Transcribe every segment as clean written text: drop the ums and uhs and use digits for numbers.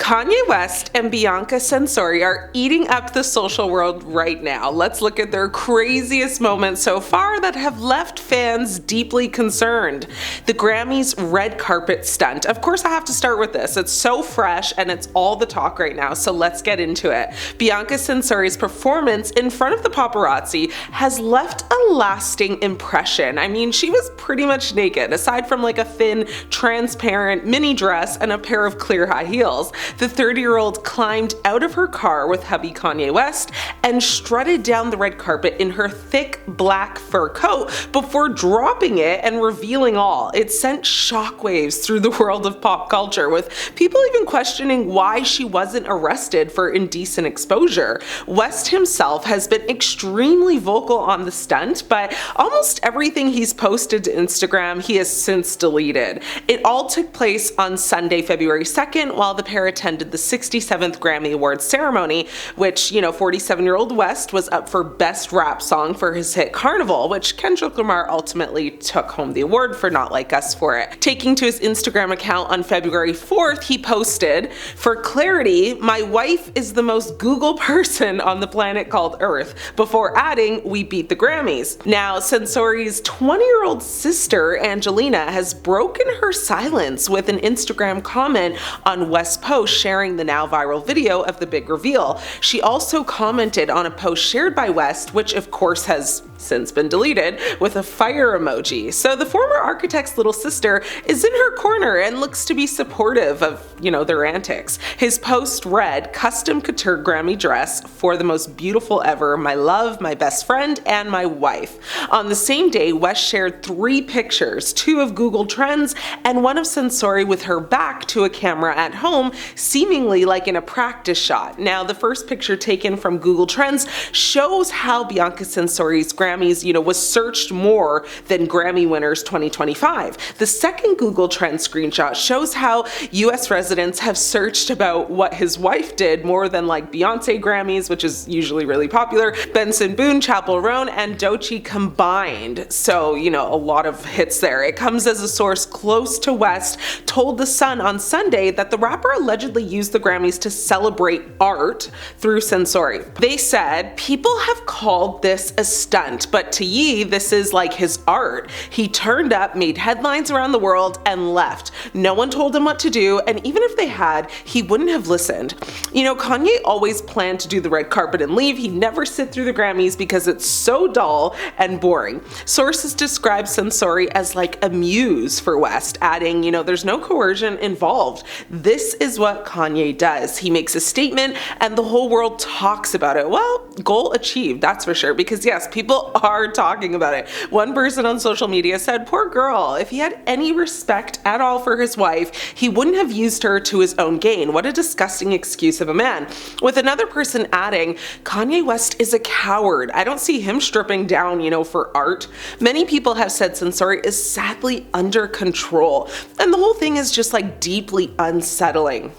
Kanye West and Bianca Censori are eating up the social world right now. Let's look at their craziest moments so far that have left fans deeply concerned. The Grammys red carpet stunt. Of course, I have to start with this. It's so fresh and it's all the talk right now, so let's get into it. Bianca Censori's performance in front of the paparazzi has left a lasting impression. I mean, she was pretty much naked, aside from like a thin, transparent mini dress and a pair of clear high heels. The 30-year-old climbed out of her car with hubby Kanye West and strutted down the red carpet in her thick black fur coat before dropping it and revealing all. It sent shockwaves through the world of pop culture, with people even questioning why she wasn't arrested for indecent exposure. West himself has been extremely vocal on the stunt, but almost everything he's posted to Instagram he has since deleted. It all took place on Sunday, February 2nd, while the pair attended the 67th Grammy Awards ceremony, which, 47-year-old West was up for Best Rap Song for his hit Carnival, which Kendrick Lamar ultimately took home the award for Not Like Us for it. Taking to his Instagram account on February 4th, he posted, "For clarity, my wife is the most Google person on the planet called Earth," before adding, "We beat the Grammys." Now, Censori's 20-year-old sister, Angelina, has broken her silence with an Instagram comment on West's post sharing the now viral video of the big reveal. She also commented on a post shared by West, which of course has since been deleted, with a fire emoji. So the former architect's little sister is in her corner and looks to be supportive of, their antics. His post read, "Custom couture Grammy dress for the most beautiful ever, my love, my best friend, and my wife." On the same day, West shared 3 pictures, 2 of Google Trends and one of Censori with her back to a camera at home, seemingly like in a practice shot. Now, the first picture taken from Google Trends shows how Bianca Censori's Grammys, was searched more than Grammy winners 2025. The second Google Trends screenshot shows how US residents have searched about what his wife did more than like Beyonce Grammys, which is usually really popular, Benson Boone, Chappell Roan, and Doechii combined. So, a lot of hits there. It comes as a source close to West told The Sun on Sunday that the rapper allegedly used the Grammys to celebrate art through Censori. They said, "People have called this a stunt, but to Ye, this is like his art. He turned up, made headlines around the world, and left. No one told him what to do, and even if they had, he wouldn't have listened." Kanye always planned to do the red carpet and leave. He'd never sit through the Grammys because it's so dull and boring. Sources describe Censori as like a muse for West, adding, "There's no coercion involved. This is what Kanye does. He makes a statement and the whole world talks about it." Well, goal achieved, that's for sure, because yes, people are talking about it. One person on social media said, "Poor girl, if he had any respect at all for his wife, he wouldn't have used her to his own gain. What a disgusting excuse of a man." With another person adding, "Kanye West is a coward. I don't see him stripping down, for art." Many people have said Censori is sadly under control, and the whole thing is just like deeply unsettling.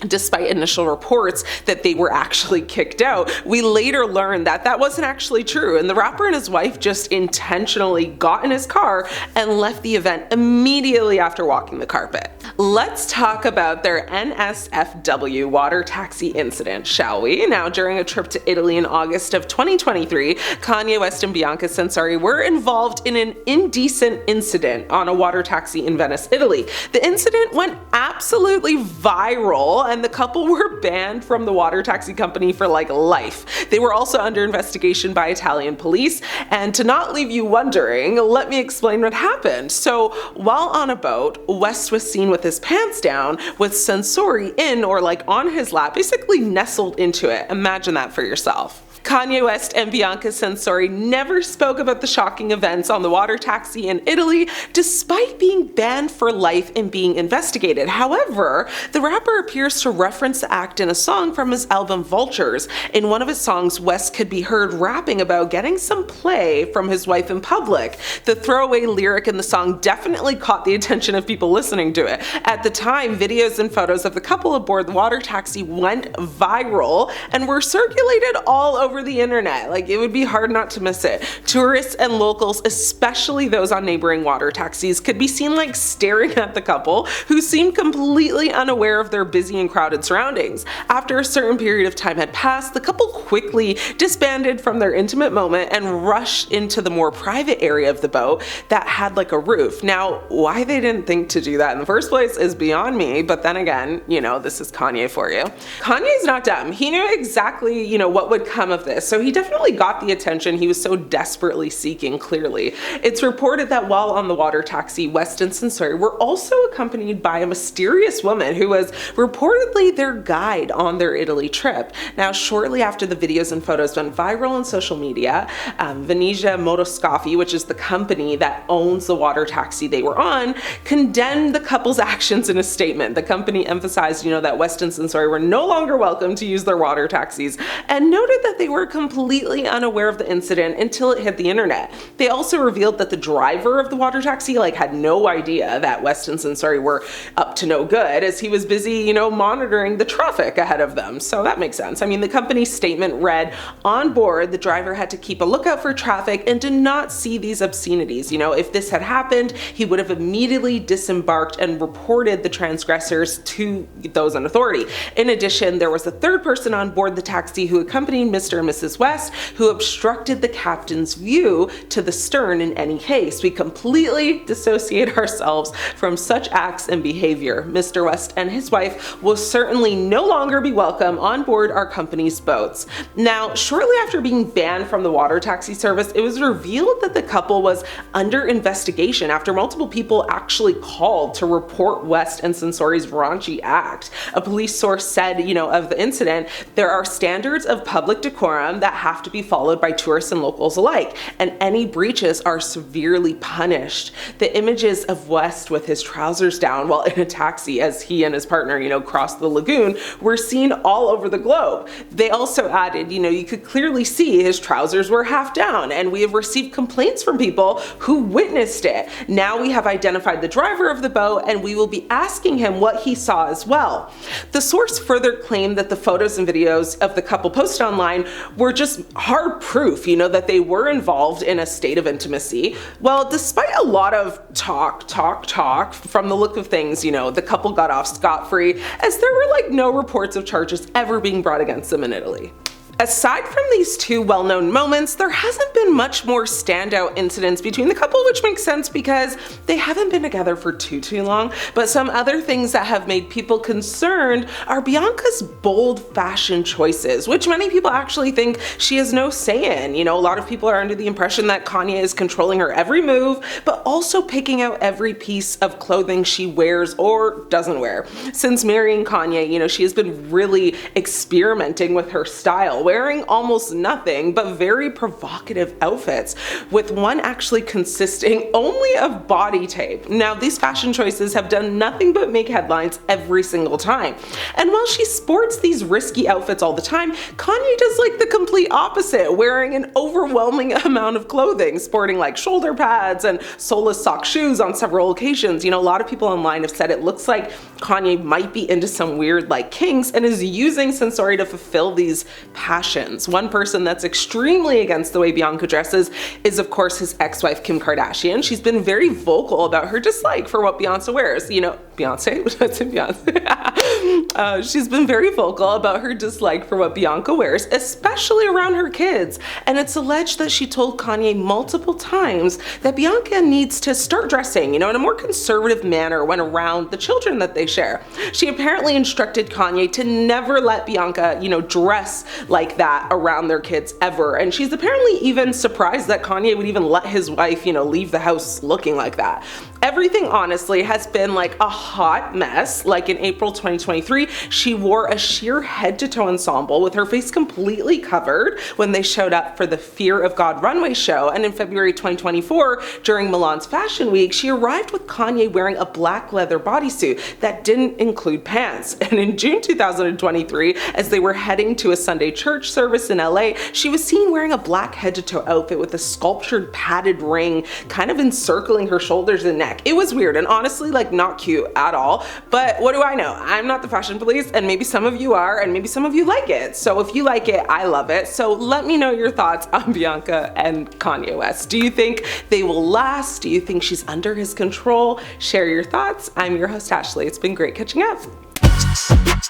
Despite initial reports that they were actually kicked out, we later learned that that wasn't actually true, and the rapper and his wife just intentionally got in his car and left the event immediately after walking the carpet. Let's talk about their NSFW water taxi incident, shall we? Now, during a trip to Italy in August of 2023, Kanye West and Bianca Censori were involved in an indecent incident on a water taxi in Venice, Italy. The incident went absolutely viral, and the couple were banned from the water taxi company for like life. They were also under investigation by Italian police, and to not leave you wondering, let me explain what happened. So, while on a boat, West was seen with his pants down, with Censori in or like on his lap, basically nestled into it. Imagine that for yourself. Kanye West and Bianca Censori never spoke about the shocking events on the water taxi in Italy, despite being banned for life and being investigated. However, the rapper appears to reference the act in a song from his album Vultures. In one of his songs, West could be heard rapping about getting some play from his wife in public. The throwaway lyric in the song definitely caught the attention of people listening to it. At the time, videos and photos of the couple aboard the water taxi went viral and were circulated all over over the internet. Like, it would be hard not to miss it. Tourists and locals, especially those on neighboring water taxis, could be seen like staring at the couple, who seemed completely unaware of their busy and crowded surroundings. After a certain period of time had passed, the couple quickly disbanded from their intimate moment and rushed into the more private area of the boat that had like a roof. Now, why they didn't think to do that in the first place is beyond me, but then again, you know, this is Kanye for you. Kanye's not dumb. He knew exactly, you know, what would come of this, so he definitely got the attention he was so desperately seeking, clearly. It's reported that while on the water taxi, West and Censori were also accompanied by a mysterious woman who was reportedly their guide on their Italy trip. Now, shortly after the videos and photos went viral on social media, Venezia Motoscafi, which is the company that owns the water taxi they were on, condemned the couple's actions in a statement. The company emphasized, you know, that West and Censori were no longer welcome to use their water taxis, and noted that they were completely unaware of the incident until it hit the internet. They also revealed that the driver of the water taxi had no idea that West and Censori were up to no good, as he was busy, you know, monitoring the traffic ahead of them. So that makes sense. I mean, the company's statement read, "On board, the driver had to keep a lookout for traffic and did not see these obscenities. You know, if this had happened, he would have immediately disembarked and reported the transgressors to those in authority." In addition, there was a third person on board the taxi who accompanied Mr. and Mrs. West, who obstructed the captain's view to the stern in any case. We completely dissociate ourselves from such acts and behavior. Mr. West and his wife will certainly no longer be welcome on board our company's boats. Now, shortly after being banned from the water taxi service, it was revealed that the couple was under investigation after multiple people actually called to report West and Censori's raunchy act. A police source said, you know, of the incident, "There are standards of public decorum that have to be followed by tourists and locals alike, and any breaches are severely punished." The images of West with his trousers down while in a taxi as he and his partner, you know, crossed the lagoon were seen all over the globe. They also added, you know, you could clearly see his trousers were half down, and we have received complaints from people who witnessed it. Now we have identified the driver of the boat, and we will be asking him what he saw as well. The source further claimed that the photos and videos of the couple posted online were just hard proof, you know, that they were involved in a state of intimacy. Well, despite a lot of talk, from the look of things, you know, the couple got off scot-free, as there were no reports of charges ever being brought against them in Italy. Aside from these two well-known moments, there hasn't been much more standout incidents between the couple, which makes sense because they haven't been together for too long. But some other things that have made people concerned are Bianca's bold fashion choices, which many people actually think she has no say in. You know, a lot of people are under the impression that Kanye is controlling her every move, but also picking out every piece of clothing she wears or doesn't wear. Since marrying Kanye, you know, she has been really experimenting with her style, wearing almost nothing but very provocative outfits, with one actually consisting only of body tape. Now, these fashion choices have done nothing but make headlines every single time. And while she sports these risky outfits all the time, Kanye does the complete opposite, wearing an overwhelming amount of clothing, sporting shoulder pads and soleless sock shoes on several occasions. You know, a lot of people online have said it looks like Kanye might be into some weird kinks and is using Censori to fulfill these passions. One person that's extremely against the way Bianca dresses is, of course, his ex-wife Kim Kardashian. She's been very vocal about her dislike for what Beyonce wears. You know, Beyonce? That's Beyonce. She's been very vocal about her dislike for what Bianca wears, especially around her kids. And it's alleged that she told Kanye multiple times that Bianca needs to start dressing, you know, in a more conservative manner when around the children that they share. She apparently instructed Kanye to never let Bianca, you know, dress like that around their kids ever. And she's apparently even surprised that Kanye would even let his wife, you know, leave the house looking like that. Everything honestly has been a hot mess. In April 2023, she wore a sheer head-to-toe ensemble with her face completely covered when they showed up for the Fear of God runway show. And in February 2024, during Milan's Fashion Week, she arrived with Kanye wearing a black leather bodysuit that didn't include pants. And in June 2023, as they were heading to a Sunday church service in LA, she was seen wearing a black head-to-toe outfit with a sculptured padded ring kind of encircling her shoulders and neck. neck. It was weird and honestly like not cute at all, but what do I know? I'm not the fashion police, and maybe some of you are, and maybe some of you like it. So if you like it, I love it. So let me know your thoughts on Bianca and Kanye West. Do you think they will last? Do you think she's under his control? Share your thoughts. I'm your host, Ashley. It's been great catching up.